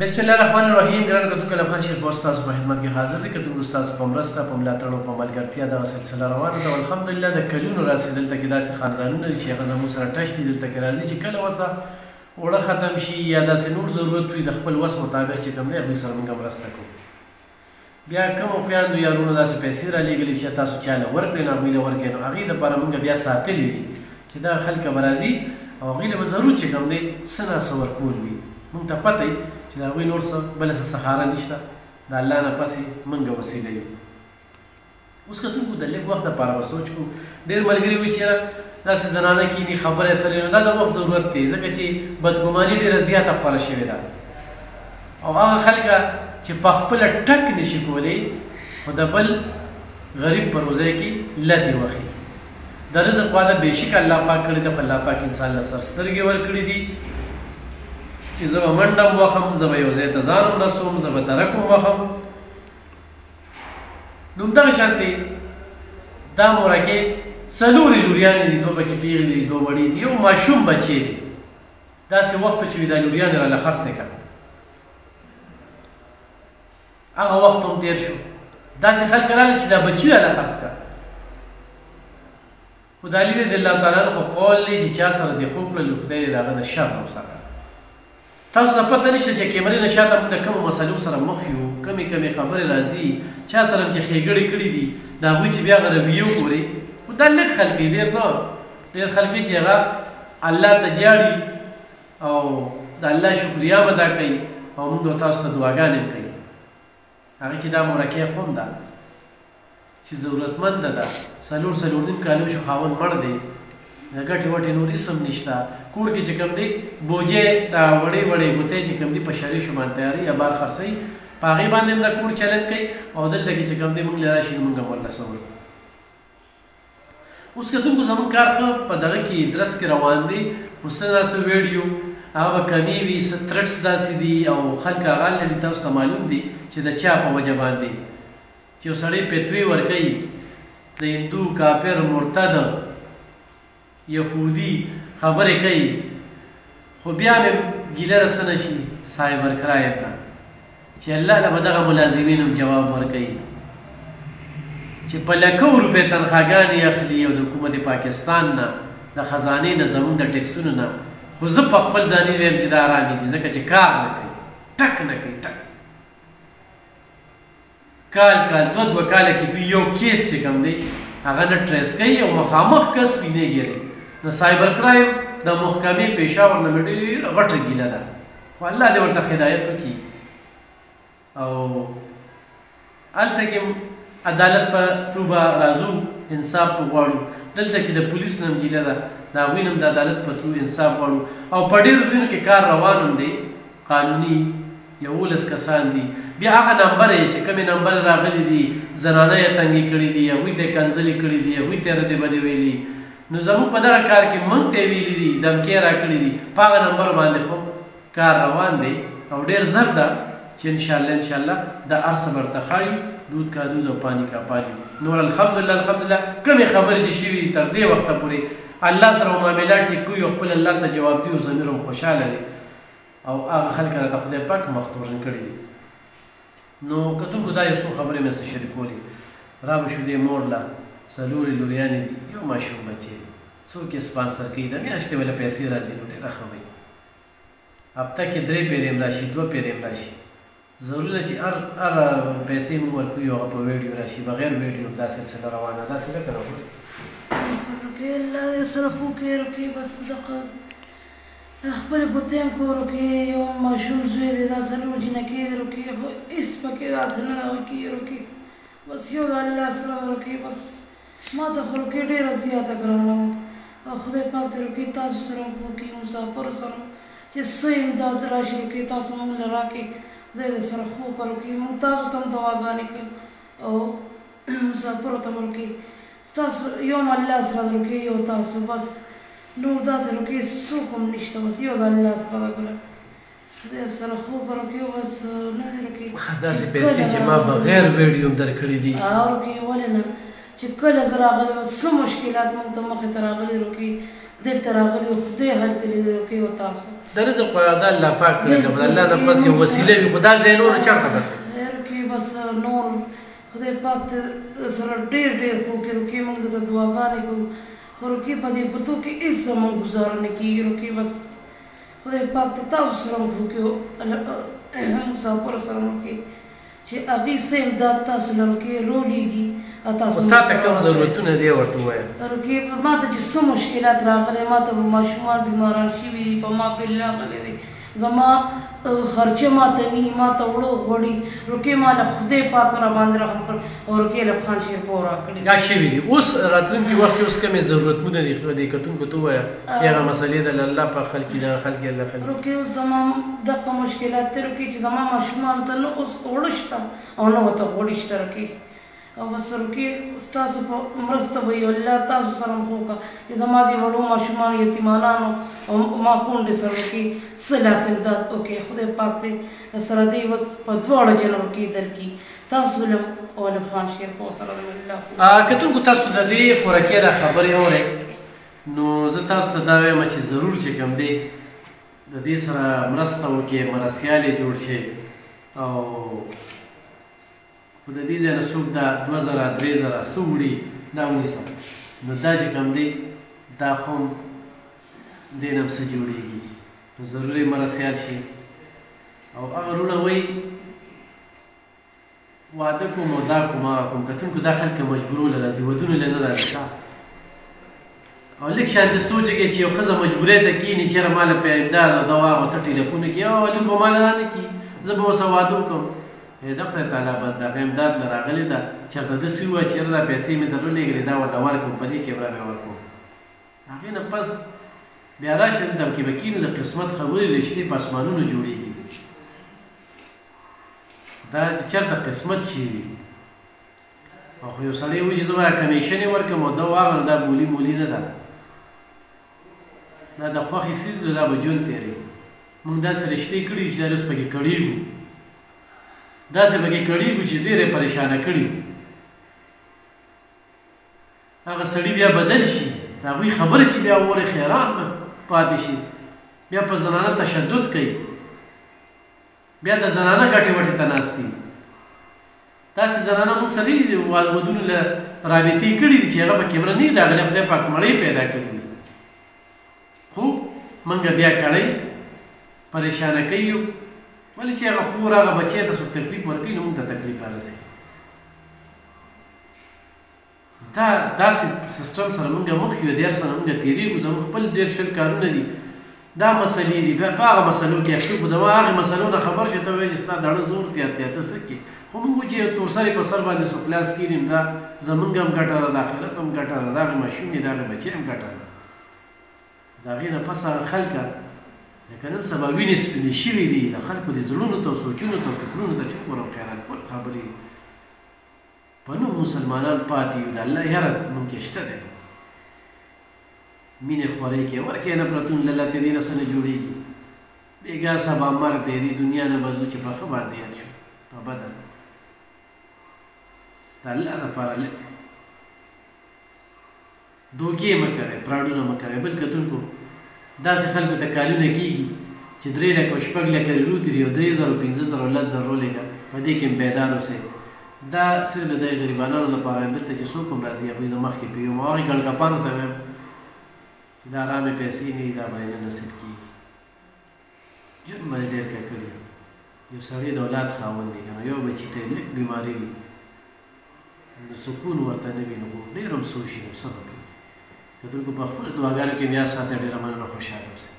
بسم الله الرحمن الرحیم. ګران کتونکو لمحان شیر په ستاسو په خدمت کې حاضر دي. کتونکو ستاسو په مرسته په ملاتړ او په ملګرتیا دغه سلسله روانه ده. الحمدلله د کلونو راسي دلته کې داسې خاندانونه دي چې هغه زموږ سره ټچ دي، دلته کې راځي چې کله ورته اوړه ختم شي یا داسې نور ضرورت وي د خپل وس مطابق چې کوم دی هغوی سره موږ مرسته کوو. بیا کومو خویندو یارونو داسې پیسې رالیږلي چې تاسو چاله ورکړئ نو هغوی له ورکړئ، نو هغې دپاره موږ بیا ساتلي وي چې دغه خلک به راځي او هغوی له به ضرور چې کوم دی څه ناڅه ورکول وي. موږ ته پته وي چې د هغوی نور څه بله څه سهاره نشته، د الله نه پسې موږ وسیله یو. اوس کتونکو د لږ وخت دپاره به سوچ کړو. ډېر ملګري وایي چې یاره داسې زنانه کښېني خبرې اترې، نو دا د وخت ضرورت دی ځکه چې بدګماني ډېره زیاته خوره شوې ده او هغه خلکه چې په خپله ټک نشي کولی خو د بل غریب په روزۍ کې لتې وخي. د رزق وعده بېشکه الله پاک کړې ده، خو الله پاک انسان له سر سترګې ورکړي دي چې زه به منډه م وخم، زه به یو ځای ته ځان م رسوم، زه به درک م وخم. نو همدغه شانتې دا مورکې څلورې لوریانې دي، دوه پکې پیغلې دي، دوه وړې دي، یو ماشوم بچی دی. داسې وخت چې وي دا لوریانې راله خرڅ دی که هغه وخت هم تېر شو. داسې خلک راغله چې دا بچي راله خرڅ کړه. خو د علي رضی الله تعالی عنه خو قول دی چې چا سره دې ښو کړل خدای دې د هغه د شر نه وساته. تاسو ته پته نشته چې کیمرې نه شاته موږ د کومو مسلو سره مخ یو، کمې کمې خبرې راځي، چا سره چې ښېګړې کړي دي د هغوی چې بیا هغه رویې وګورئ. خو دا لږ خلک وي، ډېر نه. ډېر خلک وي چې هغه الله ته جاړي او د الله شکریا به ادا کوي او موږ تاسو ته دعاګانې هم کوي. هغې کې دا مورکۍ خوند ده چې ضرورتمنده ده. څلور نیم کالو شو خاوند مړ دی، د ګټې وټې نور اسم نشته. کور کې چې کوم دی بوجې دا وړې ګوتې چې کوم دی په شري شمان تیاري یا بار خرڅوي، په هغې باندې هم دا کور چلن کوي او دلته کې چې کوم دی موږ له راشي نو موږ هم ورله څه ورکړو. اوس کتونکو زموږ کار ښه په دغه کې درس کې روان دی، خو څه داسې ویډیو هغه به کمې وي، څه ترټس داسې دي او خلک هغه لري تاسو ته معلوم دي چې د چا په وجه باندې چې یو سړی فتوې ورکوي د هندو کافر مرتد یهودي خبرې کوي، خو بیا مې ګیله رسه نه شي سایبر کرایم نه چې الله له به دغه ملازمین هم جواب ورکوي چې په لکو روپۍ تنخواګانې اخلي او د حکومت پاکستان نه د خزانې نه زموږ د ټکسونو نه. خو زه په خپل ځاني ویم چې دا ارامې دي ځکه چې کار نه کوي، ټک نه کوي، ټک. کال دوه کاله کې دوی یو کیس چې کوم دی هغه نه ټریس کوي او مخامخ کس وینې ګیري. د سایبر کرایم د محکمې پېښور نه مې ډېره غټه ګیله ده، خو الله دې ورته هدایت وکړي او هلته کې عدالت په ترو به راځو، انصاف به غواړو. دلته کې د پولیس نه هم ګیله ده، د هغوی نه هم د عدالت په ترو انصاف غواړو. او په ډېرو ځایونو کې کار روان هم دی قانوني، 11 کسان دي. بیا هغه نمبر یې چې کومې نمبر راغلي دي زنانه یې تنګې کړي دي، هغوی ته یې کنځلې کړي دي، هغوی ته یې ردې بدې ویلي. نو زموږ په دغه کار کې موږ ته یې ویلي دي، دمکې یې راکړي دي، په هغه نمبر باندې خو کار روان دی او ډېر زر ده چې انشاءالله د هر څه برته ښایو، دود کا دود او پانی کا پانی. نور الحمدلله کومې خبرې چې شوي دي تر دې وخته پورې الله سره معاملات ټیک کوي او خپل الله ته جواب دی او ضمیر هم خوشحاله دی او هغه خلک راته خدای پاک مختورن کړي دي. نو کتونکو دا یو څو خبرې مې سره شریکولې. را به شو دې مور له څلورې لوریانې دي، یو ماشوم بچی دی، څوک یې سپانسر کوي، د میاشتې وله پیسې راځي نو ډېره ښه وي. هفته کې 3 پیرې هم راشي، 2 پیرې هم راشي. ضروري ده چې هر پیسې موږ ورکوو هغه په ویډیو راشي، بغیر ویډیو دا سلسله روانه داسې نه که نه وګورئ. رکې الله دې سره خو کې رکې بس دقه خپلې ګوتې هم کو رکې یو ماشوم زوی دی دا څلور جینکې دی رکې خو هېڅ پکې داسې نه ده رکې رکې بس یو د الله سره رکې بس ما ته خو رکې ډېره زیاته ګرانه وه او خدای پاک دې رکې تاسو سره وکړي مسافرو سره چې څه امداد راشي رکې تاسو موږ له راکړې خدای دې سره ښه وکړه رکې موږ تاسو ته هم دعاګانې کوو او مسافرو ته هم رکې ستاسو یو هم الله سره ده رکې یو تاسو بس نور داسې رکې څوک هم نشته بس یو د الله سره ده ګله خدای سره ښه وکړه رکې بس نه رکې داسې پیسې چې ما بغیر ویډیو هم درکړي دي. رکې ولې نه چې کله زه راغلی څه مشکلات موږ ته مخې ته راغلي رکې دلته راغلي او خدای هر کړي روکي او تاسو د رزق خو د الله پاک کړی د الله نه پس یو وسیله وي خدا ځای نور چېرته ده روکي بس نور خدای پاک ته سره ډېر ډېر خو کې روکي موږ ته دعاګانې کوو خو روکي په دې بتو کې هېڅ زموږ ګزاره نه کېږي روکي بس خدای پاک ته تاسو سره مو وکړي مسافرو سره مو وکړي چې هغې څه امداد تاسو له روکي رولیږي تاسو تا ته کوم ضرورتونه دی ورته ووایه روکي ما ته چې څه مشکلات راغلي ما ته ماشومان بیماران شوي دي په ما بل راغلی دی زما خرچه ما ته نی ما ته وړو غوړي روکي ما له خدای پاک را باندې رحم کړ او روکي له خان شیرپور راکړي دا شوي دي اوس راتلونکي وخت کې اوس کومې ضرورتونه دي دې کتونکو ته ووایه چې هغه مسلې د الله پاک خلق کړي دغه خلق یې الله خلق روکي اوس زما دغه مشکلات دی روکي چې زما ماشومانو ته نه اوس اوړه شته او نه ورته غوړي شته روکي او بس روکي ستاسو په مرسته به یې الله تاسو سره مخ وکړه چې زما دې وړو ماشومانو یتیمانانو او ما کونډې سره روکي څه لاس امداد وکړي خدای پاک دې سره دې اوس په دواړه جنو کې درکړي تاسو له او له خان شیرپور سره الله کتونکو تاسو د دې خوراکي دا خبرې اورئ نو زه تاسو ته دا وایم چې ضرور چې کوم دی د دې سره مرسته وکړئ مرستیال یې جوړ شي او خو د دې ځای نه څوک دا 2000 3000 څه وړي دا ونیسه نو دا چې کوم دی دا خو هم دې نه هم څه جوړېږي نو ضروري مرستیال شي او هغه وروڼه وایي واده کوم او دا کوم هغه کوم کتونکو دا خلک مجبورو له راځي ودونو له نه راځي او لږ شان د سوچ کې چې یو ښځه مجبورۍ ته کښېني چېرې ما له په امداد او دوا او ته ټېلیفون کړي او لور به ما له رانه کړي زه به ورسره واده وکړم د خدای تعالی باندې هغه امداد له راغلې ده چېرته داسې ووایه چېرې دا پیسې مې در ولېږلې دا ورته ورکړم په دې کې به را ورکړم هغې نه پس بیا راشه دلته کې به کښېنو د قسمت خبرې رښتې په اسمانونو جوړېږي دا چې چېرته قسمت شي وي او خو یو سړی وایي چې زه به کمیشن یې ورکړم او دا واغله دا بولي مولي نه ده دا د خوښې څیز دا به ژوند تېروي موږ داسې رشتې کړي چې دا اوس پکې کړېږو داسې پکې کړېږو چې ډېرې پریشانه کړي هغه سړي بیا بدل شي د هغوی خبرې چې بیا وورې خیران به پاتې شي بیا په زنانه تشدد کوي بیا د زنانه ګټې وټې ته ناست دي داسې زنانه موږ سره ودونو له رابطې کړي دي چې هغه په کیمره نه راغلی خدای پاک مړۍ پیدا کړي دي خو موږ بیا کړی پریشانه کوي ولې چې هغه خور هغه بچی ته څوک تکلیف ورکوي نو موږ ته تکلیف رارسي دا داسې سیسټم سره موږ مخ یو دیر سره موږ تېرېږو زموږ خپل ډېر شل کارونه دي دا مسلې دي بیا په هغه مسلو کې اخته خو زما هغې مسلو نه خبر شي ته وایې چې ستا داړه زور زیات دی ته څه کړې خو موږ چې تورسرې په سر باندې څوک لاس کېږي دا زموږ هم ګټه ده د آخرت هم ګټه ده د هغې ماشوم یې د هغې بچی هم ګټه ده د هغې نه پس هغه خلکه لکه نن سبا وینې سپینې شوي دي د خلکو د زړونو ته سوچونو ته فکرونو ته چوپ ور او خیرات ټول خبرې په نوم مسلمانان پاتې یو د الله یاره موږ کې شته دی مینې خورۍ کې ورکې نه پرتون لله ته دې نه څه نه جوړېږي بېګا سبا مرګ دی دې دنیا نه به ځو چې په ښه باندې یاد شو په بده د الله دپاره لږ دوکې مه کوئ پراډونه مه کوئ بل کتونکو داسې خلکو ته کالونه کېږي چې 3 لکه او 6 لکه روټ دي او 3000 او 5000 او 10,000 ولېږه په دې کې هم بیدار اوسئ دا صرف د دې غریبانو لپاره دلته چې څوک هم راځي هغوی زه مخکې پوهېږم هغې ګڼکپانو ته وایم چې دا ارامې پیسې نه دي دا به یې نه نصیب کېږي ژوند به یې ډېر ککړي یو سړی د اولاد خاوند دی که نه یو بچي ته یې لږ بیماري وي نو سکون ورته نه وي نو ډېر هم سوچي نو څه به کېږي کتونکو په خپلو دعاګانو کې بیا ساته ډېره مننه خوشحاله اوسئ